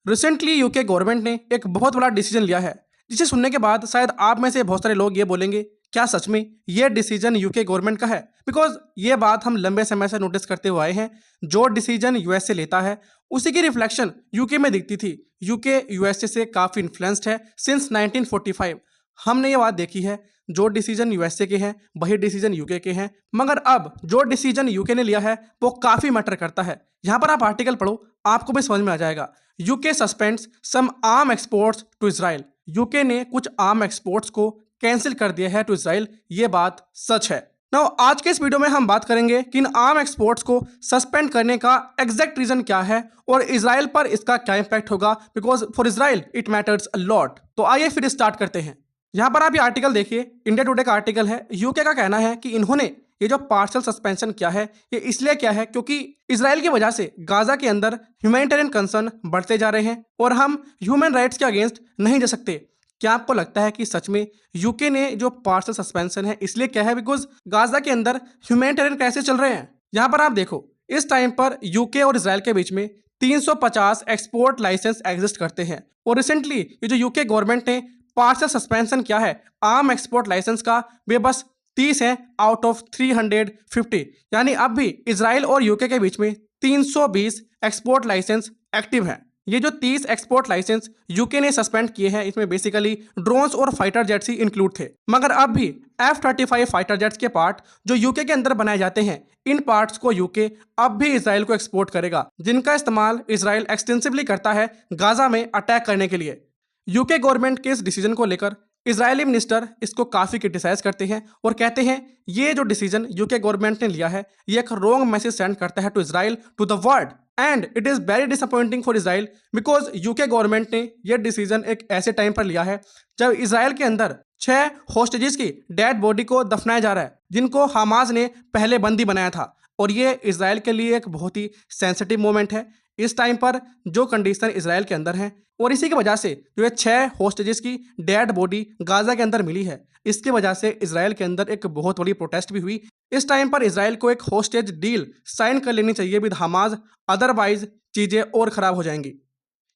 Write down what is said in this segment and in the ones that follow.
Recently UK government ने एक बहुत बड़ा डिसीजन लिया है, जिसे सुनने के बाद शायद आप में से बहुत सारे लोग ये बोलेंगे, क्या सच में ये डिसीजन यूके गवर्नमेंट का है? बिकॉज ये बात हम लंबे समय से नोटिस करते हुए आए हैं। जो डिसीजन यूएसए लेता है, उसी की रिफ्लेक्शन यूके में दिखती थी। यूके यूएसए से काफ़ी इन्फ्लुएंस्ड है सिंस 1945। हमने ये बात देखी है, जो डिसीजन यूएसए के हैं वही डिसीजन यूके के हैं, मगर अब जो डिसीजन यूके ने लिया है वो काफ़ी मैटर करता है। यहाँ पर आप आर्टिकल पढ़ो, आपको भी समझ में आ जाएगा। UK suspends some arm exports to Israel. UK ने कुछ आर्म एक्सपोर्ट्स को कैंसिल कर दिया है टू इजराइल। ये बात सच है। नाउ आज के इस वीडियो में हम बात करेंगे कि इन आर्म एक्सपोर्ट्स को सस्पेंड करने का एग्जैक्ट रीजन क्या है और इजराइल पर इसका क्या इंपैक्ट होगा, because for Israel it matters a lot. तो आइए फिर स्टार्ट करते हैं। यहाँ पर आप ये आर्टिकल देखिए, इंडिया टुडे का आर्टिकल है। यूके का कहना है कि इन्होंने ये जो पार्शियल सस्पेंशन किया है, ये इसलिए किया है क्योंकि इजराइल की वजह से गाजा के अंदर ह्यूमैनिटेरियन कंसर्न बढ़ते जा रहे हैं और हम ह्यूमन राइट्स के अगेंस्ट नहीं जा सकते। क्या आपको लगता है कि सच में यूके ने जो पार्शियल सस्पेंशन है इसलिए क्या है? बिकॉज गाजा के अंदर ह्यूमैनिटेरियन क्राइसिस चल रहे हैं। यहाँ पर आप देखो, इस टाइम पर यूके और इजराइल के बीच में 350 एक्सपोर्ट लाइसेंस एग्जिस्ट करते हैं और रिसेंटली ये जो यूके गवर्नमेंट ने पार्शियल सस्पेंशन क्या है आर्म एक्सपोर्ट लाइसेंस का, वे बस 30 है आउट ऑफ 350। यानी अब भी इजराइल और यूके के बीच में 320 एक्सपोर्ट लाइसेंस एक्टिव है। ये जो 30 एक्सपोर्ट लाइसेंस यूके ने सस्पेंड किए हैं, इसमें बेसिकली ड्रोन्स और फाइटर जेट्स ही इंक्लूड थे। मगर अब भी F-35 फाइटर जेट्स के पार्ट जो यूके के अंदर बनाए जाते हैं, इन पार्ट्स को यूके अब भी इजराइल को एक्सपोर्ट करेगा, जिनका इस्तेमाल इजराइल एक्सटेंसिवली करता है गाजा में अटैक करने के लिए। यूके गवर्नमेंट के इस डिसीजन को लेकर इजरायली मिनिस्टर इसको काफ़ी क्रिटिसाइज करते हैं और कहते हैं ये जो डिसीजन यूके गवर्नमेंट ने लिया है, ये एक रॉन्ग मैसेज सेंड करता है to Israel, to the world, and it is very disappointing for Israel. Because UK government ने यह डिसीजन एक ऐसे टाइम पर लिया है जब इजराइल के अंदर 6 होस्टेजेस की डेड बॉडी को दफनाया जा रहा है, जिनको हमास ने पहले बंदी बनाया था। और ये इजराइल के लिए एक बहुत ही सेंसिटिव मोमेंट है इस टाइम पर जो कंडीशन इजराइल के अंदर है, और इसी की वजह से जो ये 6 होस्टेजेस की डेड बॉडी गाजा के अंदर मिली है, इसकी वजह से इजराइल के अंदर एक बहुत बड़ी प्रोटेस्ट भी हुई। इस टाइम पर इजराइल को एक होस्टेज डील साइन कर लेनी चाहिए विद हमास, अदरवाइज चीज़ें और ख़राब हो जाएंगी।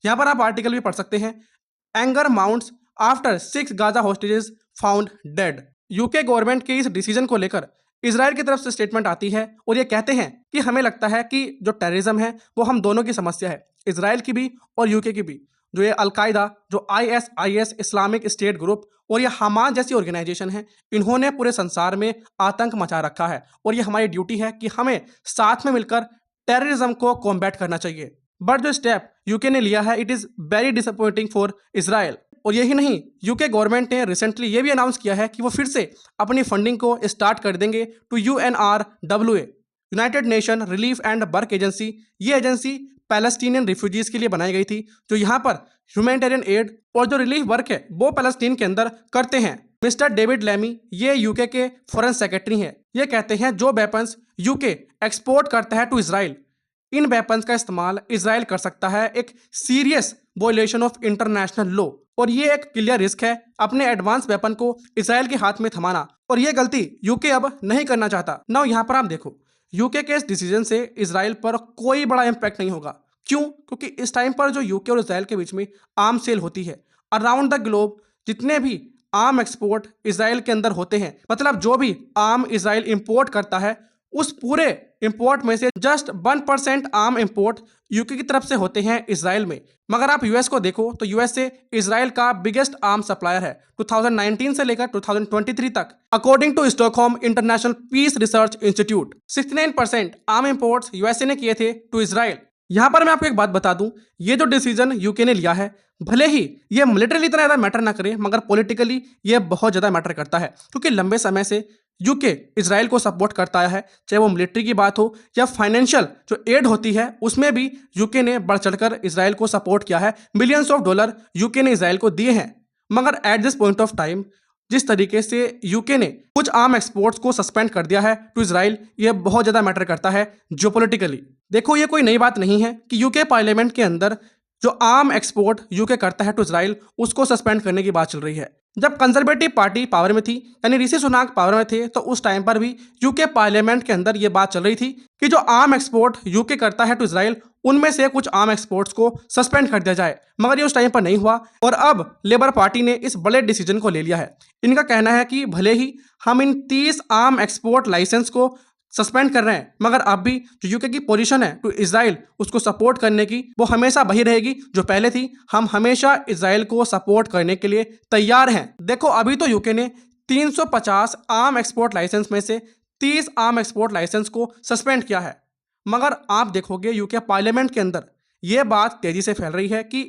यहाँ पर आप आर्टिकल भी पढ़ सकते हैं, anger mounts after 6 Gaza hostages found dead. UK government के इस डिसीजन को लेकर इजराइल की तरफ से स्टेटमेंट आती है और ये कहते हैं कि हमें लगता है कि जो टेररिज्म है वो हम दोनों की समस्या है, इजराइल की भी और यूके की भी। जो ये अलकायदा, जो ISIS इस्लामिक स्टेट ग्रुप और ये हमास जैसी ऑर्गेनाइजेशन है, इन्होंने पूरे संसार में आतंक मचा रखा है और ये हमारी ड्यूटी है कि हमें साथ में मिलकर टेररिज्म को कॉम्बैट करना चाहिए। बट जो स्टेप यूके ने लिया है, it is very disappointing for Israel. और यही नहीं, यूके गवर्नमेंट ने रिसेंटली ये भी अनाउंस किया है कि वो फिर से अपनी फंडिंग को स्टार्ट कर देंगे to UNRWA, United Nation Relief and Work Agency. ये एजेंसी पैलेस्टीनियन रिफ्यूजीज के लिए बनाई गई थी, जो यहाँ पर ह्यूमैनिटेरियन एड और जो रिलीफ वर्क है वो पैलेस्टीन के अंदर करते हैं। मिस्टर डेविड लैमी, ये यूके के फॉरेन सेक्रेटरी हैं, ये कहते हैं जो वेपन्स यूके एक्सपोर्ट करता है टू इजराइल, इन वेपन्स का इस्तेमाल इजराइल कर सकता है एक serious violation of international law, और ये एक क्लियर रिस्क है अपने एडवांस वेपन को इजराइल के हाथ में थमाना, और ये गलती यूके अब नहीं करना चाहता। नाउ यहाँ पर आप देखो, यूके के इस डिसीजन से इजराइल पर कोई बड़ा इंपैक्ट नहीं होगा। क्यों? क्योंकि इस टाइम पर जो यूके और इजराइल के बीच में आर्म सेल होती है अराउंड द ग्लोब, जितने भी आर्म एक्सपोर्ट इजराइल के अंदर होते हैं, मतलब जो भी आर्म इजराइल इंपोर्ट करता है, उस पूरे इंपोर्ट में से जस्ट 1% आर्म इंपोर्ट यूके की तरफ से होते हैं इजराइल में। मगर आप यूएस को देखो तो यूएस से इजराइल का बिगेस्ट आर्म सप्लायर है 2019 से लेकर 2023 तक। According to Stockholm International Peace Research Institute, 69% arm imports USA ने किए थे टू इजराइल। यहाँ पर मैं आपको एक बात बता दूं, ये जो डिसीजन यूके ने लिया है, भले ही ये मिलिटरीली इतना ज़्यादा मैटर ना करे, मगर पॉलिटिकली ये बहुत ज़्यादा मैटर करता है, क्योंकि लंबे समय से यूके इजराइल को सपोर्ट करता आया है, चाहे वो मिलिट्री की बात हो या फाइनेंशियल जो एड होती है, उसमें भी यूके ने बढ़ चढ़कर इजराइल को सपोर्ट किया है। मिलियंस ऑफ डॉलर यूके ने इजराइल को दिए हैं। मगर at this point of time जिस तरीके से यूके ने कुछ आर्म एक्सपोर्ट्स को सस्पेंड कर दिया है टू इजराइल, ये बहुत ज़्यादा मैटर करता है जियोपॉलिटिकली। देखो, ये कोई नई बात नहीं है कि यूके पार्लियामेंट के अंदर जो आर्म एक्सपोर्ट यूके करता है टू इजराइल, उसको सस्पेंड करने की बात चल रही है। जब कंजर्वेटिव पार्टी पावर में थी यानी ऋषि सुनाक पावर में थे तो उस टाइम पर भी यूके पार्लियामेंट के अंदर ये बात चल रही थी कि जो आर्म एक्सपोर्ट यूके करता है टू इजराइल उनमें से कुछ आर्म एक्सपोर्ट्स को सस्पेंड कर दिया जाए, मगर ये उस टाइम पर नहीं हुआ और अब लेबर पार्टी ने इस बड़े डिसीजन को ले लिया है। इनका कहना है कि भले ही हम इन 30 आर्म एक्सपोर्ट लाइसेंस को सस्पेंड कर रहे हैं, मगर अब भी जो यूके की पोजीशन है टू इजराइल उसको सपोर्ट करने की वो हमेशा वही रहेगी जो पहले थी। हम हमेशा इजराइल को सपोर्ट करने के लिए तैयार हैं। देखो अभी तो यूके ने 350 आर्म एक्सपोर्ट लाइसेंस में से 30 आर्म एक्सपोर्ट लाइसेंस को सस्पेंड किया है, मगर आप देखोगे यूके पार्लियामेंट के अंदर ये बात तेजी से फैल रही है कि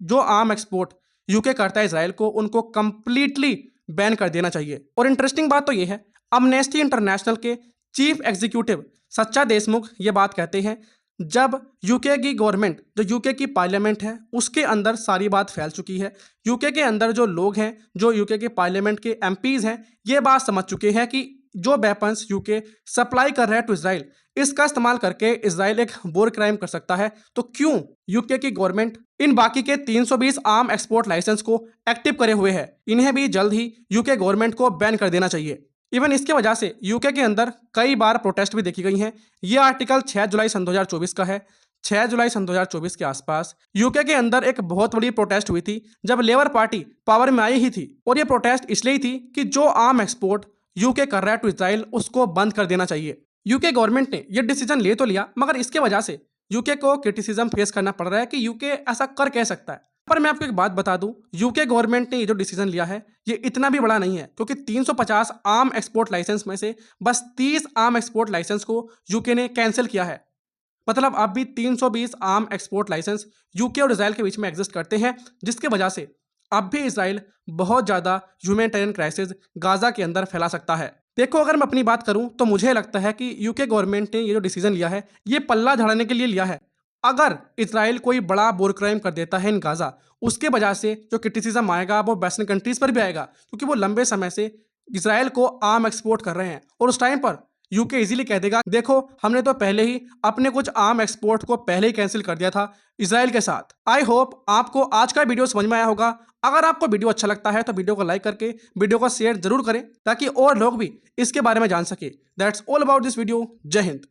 जो आर्म एक्सपोर्ट यूके करता है इजराइल को उनको कंप्लीटली बैन कर देना चाहिए। और इंटरेस्टिंग बात तो ये है, अमनेस्टी इंटरनेशनल के चीफ एग्जीक्यूटिव सच्चा देशमुख ये बात कहते हैं जब यूके की गवर्नमेंट जो यूके की पार्लियामेंट है उसके अंदर सारी बात फैल चुकी है, यूके के अंदर जो लोग हैं जो यूके के पार्लियामेंट के एमपीज हैं ये बात समझ चुके हैं कि जो वेपन्स यूके सप्लाई कर रहा है टू इजराइल इसका इस्तेमाल करके इजराइल एक वॉर क्राइम कर सकता है, तो क्यों यूके की गवर्नमेंट इन बाकी के 320 आर्म एक्सपोर्ट लाइसेंस को एक्टिव करे हुए है। इन्हें भी जल्द ही यूके गवर्नमेंट को बैन कर देना चाहिए। इवन इसके वजह से यूके के अंदर कई बार प्रोटेस्ट भी देखी गई हैं। ये आर्टिकल 6 जुलाई सन 2024 का है। 6 जुलाई सन 2024 के आसपास यूके के अंदर एक बहुत बड़ी प्रोटेस्ट हुई थी जब लेबर पार्टी पावर में आई ही थी, और ये प्रोटेस्ट इसलिए थी कि जो आर्म एक्सपोर्ट यूके कर रहा है टू इजराइल उसको बंद कर देना चाहिए। यूके गवर्नमेंट ने ये डिसीजन ले तो लिया, मगर इसके वजह से यूके को क्रिटिसिज्म फेस करना पड़ रहा है कि यूके ऐसा कर कह सकता है। पर मैं आपको एक बात बता दूं, यूके गवर्नमेंट ने ये जो डिसीजन लिया है ये इतना भी बड़ा नहीं है, क्योंकि 350 आर्म एक्सपोर्ट लाइसेंस में से बस 30 आर्म एक्सपोर्ट लाइसेंस को यूके ने कैंसिल किया है। मतलब अब भी 320 आर्म एक्सपोर्ट लाइसेंस यूके और इजराइल के बीच में एग्जिस्ट करते हैं, जिसकी वजह से अब भी इजराइल बहुत ज़्यादा ह्यूमैनिटेरियन क्राइसिस गाजा के अंदर फैला सकता है। देखो अगर मैं अपनी बात करूं तो मुझे लगता है कि यूके गवर्नमेंट ने ये जो डिसीजन लिया है ये पल्ला झाड़ने के लिए लिया है। अगर इजराइल कोई बड़ा वॉर क्राइम कर देता है इन गाजा, उसके वजह से जो क्रिटिसिज्म आएगा वो वेस्टर्न कंट्रीज पर भी आएगा, क्योंकि वो लंबे समय से इजराइल को आर्म एक्सपोर्ट कर रहे हैं और उस टाइम पर यूके इजीली कह देगा देखो हमने तो पहले ही अपने कुछ आर्म एक्सपोर्ट को पहले ही कैंसिल कर दिया था इजराइल के साथ। आई होप आपको आज का वीडियो समझ में आया होगा। अगर आपको वीडियो अच्छा लगता है तो वीडियो को लाइक करके वीडियो को शेयर जरूर करें ताकि और लोग भी इसके बारे में जान सके। That's all about this video. जय हिंद।